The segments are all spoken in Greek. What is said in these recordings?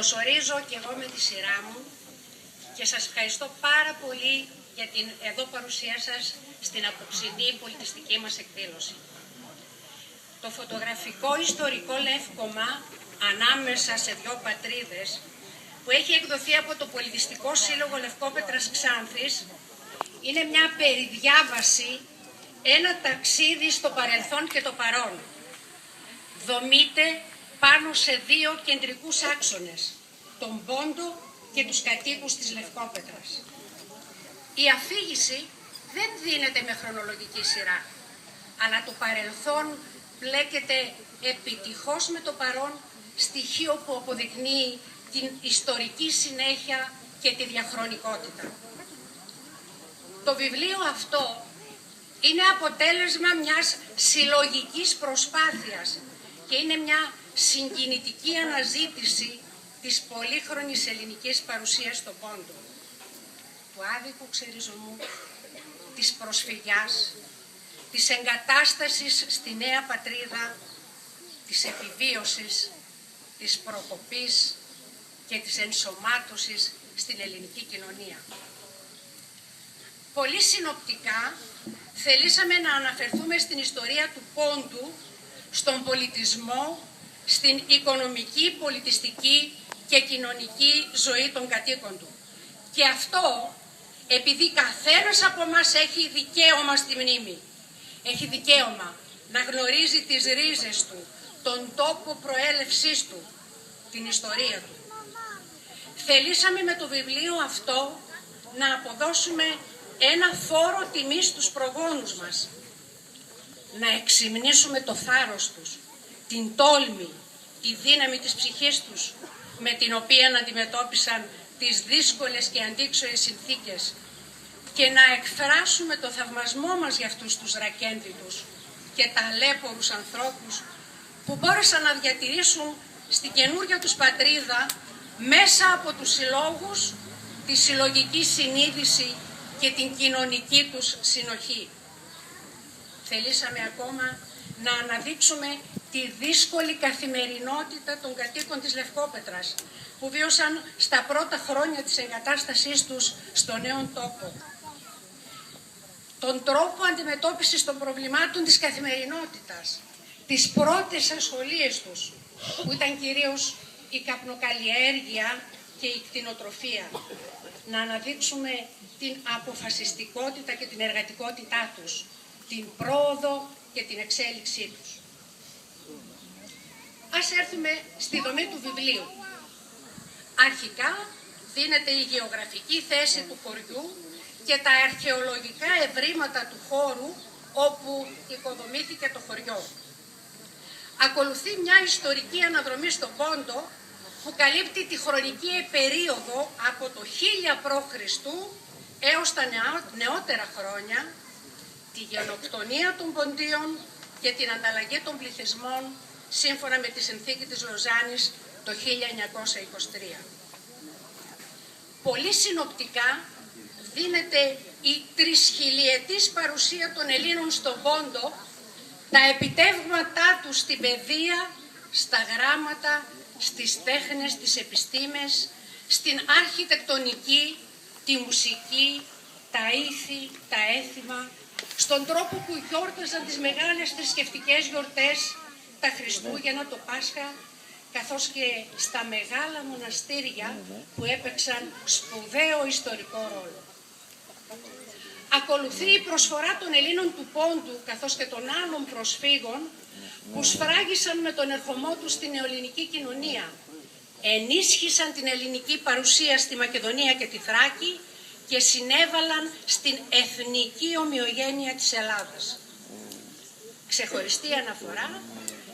Καλωσορίζω και εγώ με τη σειρά μου και σας ευχαριστώ πάρα πολύ για την εδώ παρουσία σας στην απόψινή πολιτιστική μας εκδήλωση. Το φωτογραφικό ιστορικό λεύκομα ανάμεσα σε δυο πατρίδες που έχει εκδοθεί από το Πολιτιστικό Σύλλογο Λευκόπετρας Ξάνθης είναι μια περιδιάβαση, ένα ταξίδι στο παρελθόν και το παρόν. Δομείται πάνω σε δύο κεντρικούς άξονες, τον Πόντο και τους κατοίκους της Λευκόπετρας. Η αφήγηση δεν δίνεται με χρονολογική σειρά, αλλά το παρελθόν μπλέκεται επιτυχώς με το παρόν, στοιχείο που αποδεικνύει την ιστορική συνέχεια και τη διαχρονικότητα. Το βιβλίο αυτό είναι αποτέλεσμα μιας συλλογικής προσπάθειας και είναι μια συγκινητική αναζήτηση της πολύχρονης ελληνικής παρουσίας στον Πόντο, του άδικου ξεριζωμού, της προσφυγιάς, της εγκατάστασης στη νέα πατρίδα, της επιβίωσης, της προκοπής και της ενσωμάτωσης στην ελληνική κοινωνία. Πολύ συνοπτικά θελήσαμε να αναφερθούμε στην ιστορία του Πόντου, στον πολιτισμό, στην οικονομική, πολιτιστική και κοινωνική ζωή των κατοίκων του. Και αυτό επειδή καθένας από εμάς έχει δικαίωμα στη μνήμη. Έχει δικαίωμα να γνωρίζει τις ρίζες του, τον τόπο προέλευσής του, την ιστορία του. Θελήσαμε με το βιβλίο αυτό να αποδώσουμε ένα φόρο τιμής στους προγόνους μας, να εξυμνήσουμε το θάρρος τους, την τόλμη, τη δύναμη της ψυχής τους, με την οποία αντιμετώπισαν τις δύσκολες και αντίξωες συνθήκες και να εκφράσουμε το θαυμασμό μας για αυτούς τους ρακένδυτους και ταλέπορους ανθρώπους που μπόρεσαν να διατηρήσουν στην καινούργια τους πατρίδα μέσα από τους συλλόγους τη συλλογική συνείδηση και την κοινωνική τους συνοχή. Θελήσαμε ακόμα να αναδείξουμε τη δύσκολη καθημερινότητα των κατοίκων της Λευκόπετρας που βίωσαν στα πρώτα χρόνια της εγκατάστασής τους στο νέο τόπο. Τον τρόπο αντιμετώπισης των προβλημάτων της καθημερινότητας, τις πρώτες ασχολίες τους που ήταν κυρίως η καπνοκαλλιέργεια και η κτηνοτροφία. Να αναδείξουμε την αποφασιστικότητα και την εργατικότητά τους, την πρόοδο και την εξέλιξή τους. Ας έρθουμε στη δομή του βιβλίου. Αρχικά δίνεται η γεωγραφική θέση του χωριού και τα αρχαιολογικά ευρήματα του χώρου όπου οικοδομήθηκε το χωριό. Ακολουθεί μια ιστορική αναδρομή στον Πόντο που καλύπτει τη χρονική περίοδο από το 1000 π.Χ. έως τα νεότερα χρόνια, τη γενοκτονία των Ποντίων και την ανταλλαγή των πληθυσμών σύμφωνα με τη συνθήκη της Λοζάνης το 1923. Πολύ συνοπτικά δίνεται η τρισχιλιετής παρουσία των Ελλήνων στον Πόντο, τα επιτεύγματά τους στην παιδεία, στα γράμματα, στις τέχνες, τις επιστήμες, στην αρχιτεκτονική, τη μουσική, τα ήθη, τα έθιμα, στον τρόπο που γιόρταζαν τις μεγάλες θρησκευτικές γιορτές, τα Χριστούγεννα, το Πάσχα, καθώς και στα μεγάλα μοναστήρια που έπαιξαν σπουδαίο ιστορικό ρόλο. Ακολουθεί η προσφορά των Ελλήνων του Πόντου καθώς και των άλλων προσφύγων που σφράγισαν με τον ερχομό τους στην νεοελληνική κοινωνία, ενίσχυσαν την ελληνική παρουσία στη Μακεδονία και τη Θράκη και συνέβαλαν στην εθνική ομοιογένεια της Ελλάδας. Ξεχωριστή αναφορά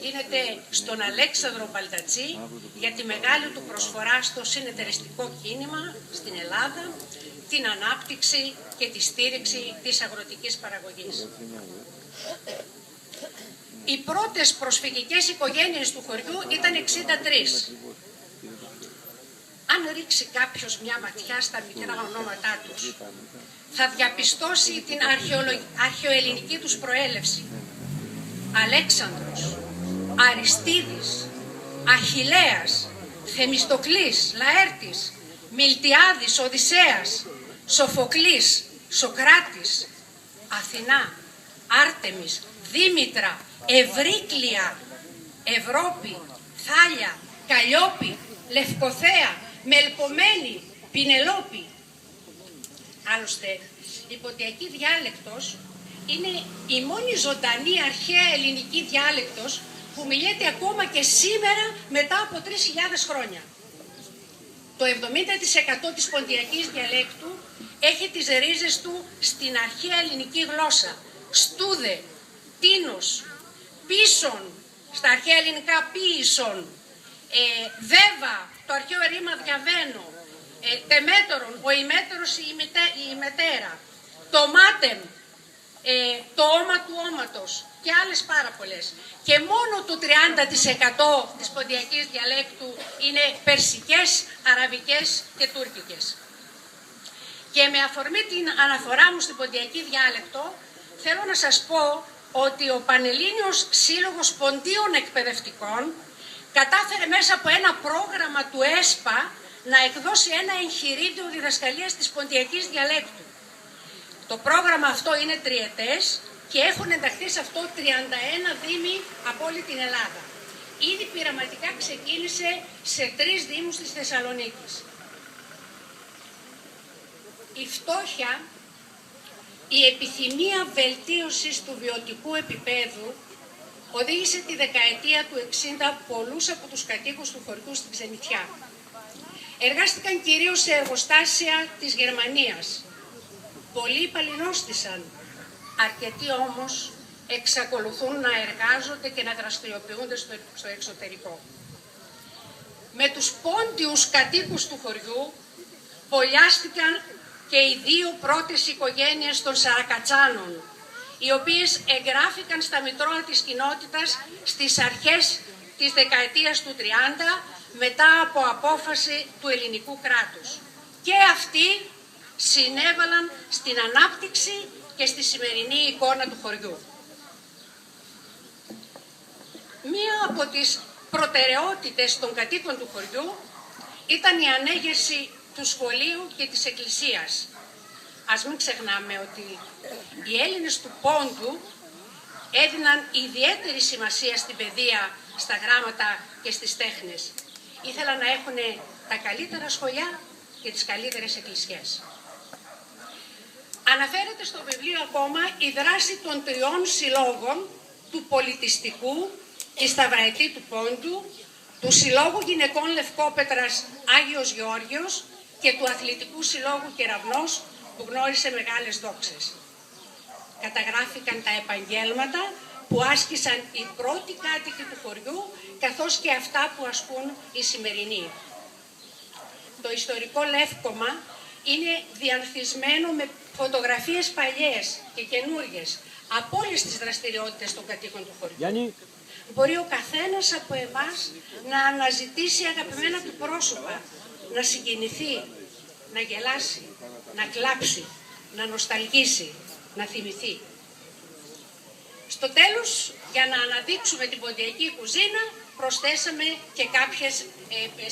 γίνεται στον Αλέξανδρο Μπαλτατσή για τη μεγάλη του προσφορά στο συνεταιριστικό κίνημα στην Ελλάδα, την ανάπτυξη και τη στήριξη της αγροτικής παραγωγής. Οι πρώτες προσφυγικές οικογένειες του χωριού ήταν 63. Αν ρίξει κάποιος μια ματιά στα μικρά ονόματά τους, θα διαπιστώσει την αρχαιοελληνική τους προέλευση. Αλέξανδρος, Αριστίδης, Αχιλλέας, Θεμιστοκλής, Λαέρτης, Μιλτιάδης, Οδυσσέας, Σοφοκλής, Σοκράτης, Αθηνά, Άρτεμις, Δήμητρα, Ευρύκλεια, Ευρώπη, Θάλια, Καλλιόπη, Λευκοθέα, Μελπομένη, Πινελόπη. Άλλωστε, η ποντιακή διάλεκτος είναι η μόνη ζωντανή αρχαία ελληνική διάλεκτος που μιλιέται ακόμα και σήμερα μετά από 3.000 χρόνια. Το 70% της ποντιακής διαλέκτου έχει τις ρίζες του στην αρχαία ελληνική γλώσσα. Στούδε, τίνος, πίσον, στα αρχαία ελληνικά ποίησον, βέβα, το αρχαίο ρήμα διαβαίνω, τεμέτερον, ο ημέτερος η ημετέρα, το μάτεμ, το όμα του όματος και άλλες πάρα πολλές. Και μόνο το 30% της ποντιακής διαλέκτου είναι περσικές, αραβικές και τουρκικές. Και με αφορμή την αναφορά μου στην ποντιακή διάλεκτο, θέλω να σας πω ότι ο Πανελλήνιος Σύλλογος Ποντίων Εκπαιδευτικών κατάφερε μέσα από ένα πρόγραμμα του ΕΣΠΑ να εκδώσει ένα εγχειρίδιο διδασκαλίας της ποντιακής διαλέκτου. Το πρόγραμμα αυτό είναι τριετές και έχουν ενταχθεί σε αυτό 31 δήμοι από όλη την Ελλάδα. Ήδη πειραματικά ξεκίνησε σε 3 δήμους της Θεσσαλονίκης. Η φτώχεια, η επιθυμία βελτίωσης του βιωτικού επίπεδου οδήγησε τη δεκαετία του 60 πολλούς από τους κατοίκους του χωριού στην Ξενιθιά. Εργάστηκαν κυρίως σε εργοστάσια της Γερμανίας. Πολλοί παλινόστησαν, αρκετοί όμως εξακολουθούν να εργάζονται και να δραστηριοποιούνται στο εξωτερικό. Με τους πόντιους κατοίκους του χωριού πολλιάστηκαν και οι 2 πρώτες οικογένειες των Σαρακατσάνων, οι οποίες εγγράφηκαν στα μητρώα της κοινότητας στις αρχές της δεκαετίας του 30 μετά από απόφαση του ελληνικού κράτους. Και αυτοί συνέβαλαν στην ανάπτυξη και στη σημερινή εικόνα του χωριού. Μία από τις προτεραιότητες των κατοίκων του χωριού ήταν η ανέγερση του σχολείου και της εκκλησίας. Ας μην ξεχνάμε ότι οι Έλληνες του Πόντου έδιναν ιδιαίτερη σημασία στην παιδεία, στα γράμματα και στις τέχνες. Ήθελαν να έχουν τα καλύτερα σχολιά και τις καλύτερες εκκλησιές. Αναφέρεται στο βιβλίο ακόμα η δράση των 3 συλλόγων του πολιτιστικού, η Σταυραετή του Πόντου, του Συλλόγου Γυναικών Λευκόπετρας Άγιος Γεώργιος και του Αθλητικού Συλλόγου Κεραυνός που γνώρισε μεγάλες δόξες. Καταγράφηκαν τα επαγγέλματα που άσκησαν οι πρώτοι κάτοικοι του χωριού καθώς και αυτά που ασκούν οι σημερινοί. Το ιστορικό λεύκομα είναι διανθισμένο με φωτογραφίες παλιές και καινούριες από όλες τις δραστηριότητες των κατοίκων του χωριού. Γιάννη. Μπορεί ο καθένας από εμάς να αναζητήσει αγαπημένα του πρόσωπα, να συγκινηθεί, να γελάσει, να κλάψει, να νοσταλγήσει, να θυμηθεί. Στο τέλος, για να αναδείξουμε την ποντιακή κουζίνα, προσθέσαμε και κάποιες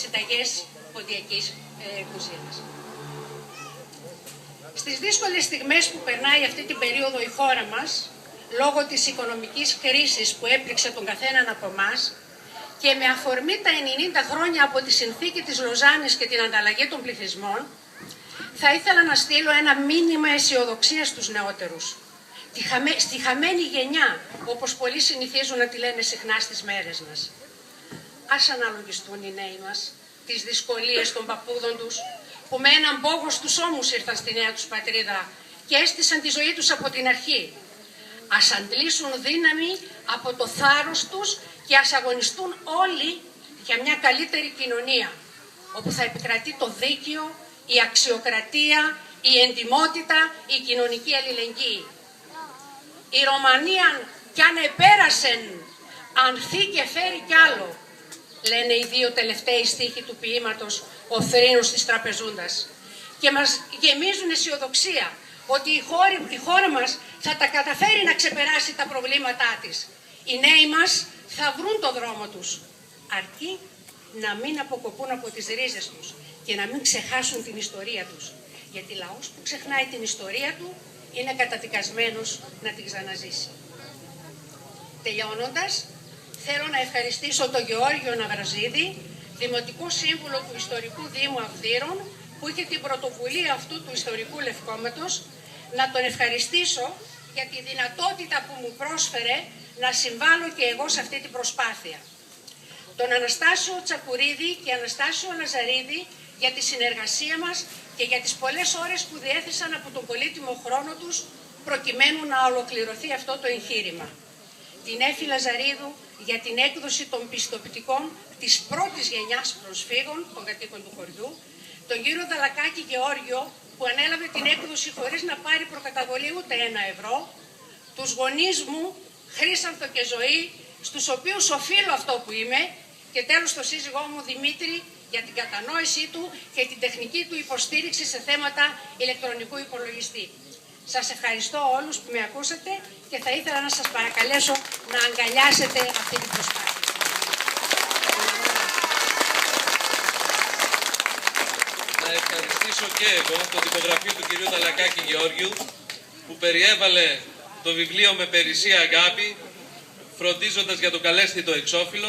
συνταγές ποντιακής κουζίνας. Στις δύσκολες στιγμές που περνάει αυτή την περίοδο η χώρα μας, λόγω της οικονομικής κρίσης που έπληξε τον καθέναν από εμάς και με αφορμή τα 90 χρόνια από τη συνθήκη της Λοζάνης και την ανταλλαγή των πληθυσμών, θα ήθελα να στείλω ένα μήνυμα αισιοδοξίας στους νεότερους. Στη χαμένη γενιά, όπως πολλοί συνηθίζουν να τη λένε συχνά στις μέρες μας. Ας αναλογιστούν οι νέοι μας τις δυσκολίες των παππούδων τους, που με έναν πόγο στους ώμους ήρθαν στη νέα τους πατρίδα και έστησαν τη ζωή τους από την αρχή. Ας αντλήσουν δύναμη από το θάρρος τους και ας αγωνιστούν όλοι για μια καλύτερη κοινωνία, όπου θα επικρατεί το δίκαιο, η αξιοκρατία, η εντιμότητα, η κοινωνική αλληλεγγύη. Η Ρωμανία κι αν επέρασεν, ανθεί και φέρει κι άλλο, λένε οι 2 τελευταίοι στίχοι του ποίηματος «Ο θρήνος της Τραπεζούντας». Και μας γεμίζουν αισιοδοξία ότι η χώρα μας θα τα καταφέρει να ξεπεράσει τα προβλήματά της. Οι νέοι μας θα βρουν το δρόμο τους, αρκεί να μην αποκοπούν από τις ρίζες τους και να μην ξεχάσουν την ιστορία τους. Γιατί λαός που ξεχνάει την ιστορία του είναι καταδικασμένος να την ξαναζήσει. Τελειώνοντας, θέλω να ευχαριστήσω τον Γεώργιο Ναυραζίδη, Δημοτικό Σύμβουλο του Ιστορικού Δήμου Αυδείρων, που είχε την πρωτοβουλία αυτού του ιστορικού λευκόματος, να τον ευχαριστήσω για τη δυνατότητα που μου πρόσφερε να συμβάλλω και εγώ σε αυτή την προσπάθεια. Τον Αναστάσιο Τσακουρίδη και Αναστάσιο Λαζαρίδη για τη συνεργασία μας και για τις πολλές ώρες που διέθεσαν από τον πολύτιμο χρόνο τους προκειμένου να ολοκληρωθεί αυτό το εγχείρημα. Την Έφη Λαζαρίδου για την έκδοση των πιστοποιητικών της πρώτης γενιάς προσφύγων των κατοίκων του χωριού, τον κύριο Δαλακάκη Γεώργιο που ανέλαβε την έκδοση χωρίς να πάρει προκαταβολή ούτε €1, τους γονείς μου Χρύσανθο και Ζωή, στους οποίους οφείλω αυτό που είμαι, και τέλος τον σύζυγό μου Δημήτρη για την κατανόησή του και την τεχνική του υποστήριξη σε θέματα ηλεκτρονικού υπολογιστή. Σας ευχαριστώ όλους που με ακούσατε και θα ήθελα να σας παρακαλέσω να αγκαλιάσετε αυτή την προσπάθεια. Να ευχαριστήσω και εγώ το τυπογραφείο του κυρίου Δαλακάκη Γεώργιου που περιέβαλε το βιβλίο με περισσία αγάπη, φροντίζοντας για το καλέσθητο εξώφυλλο.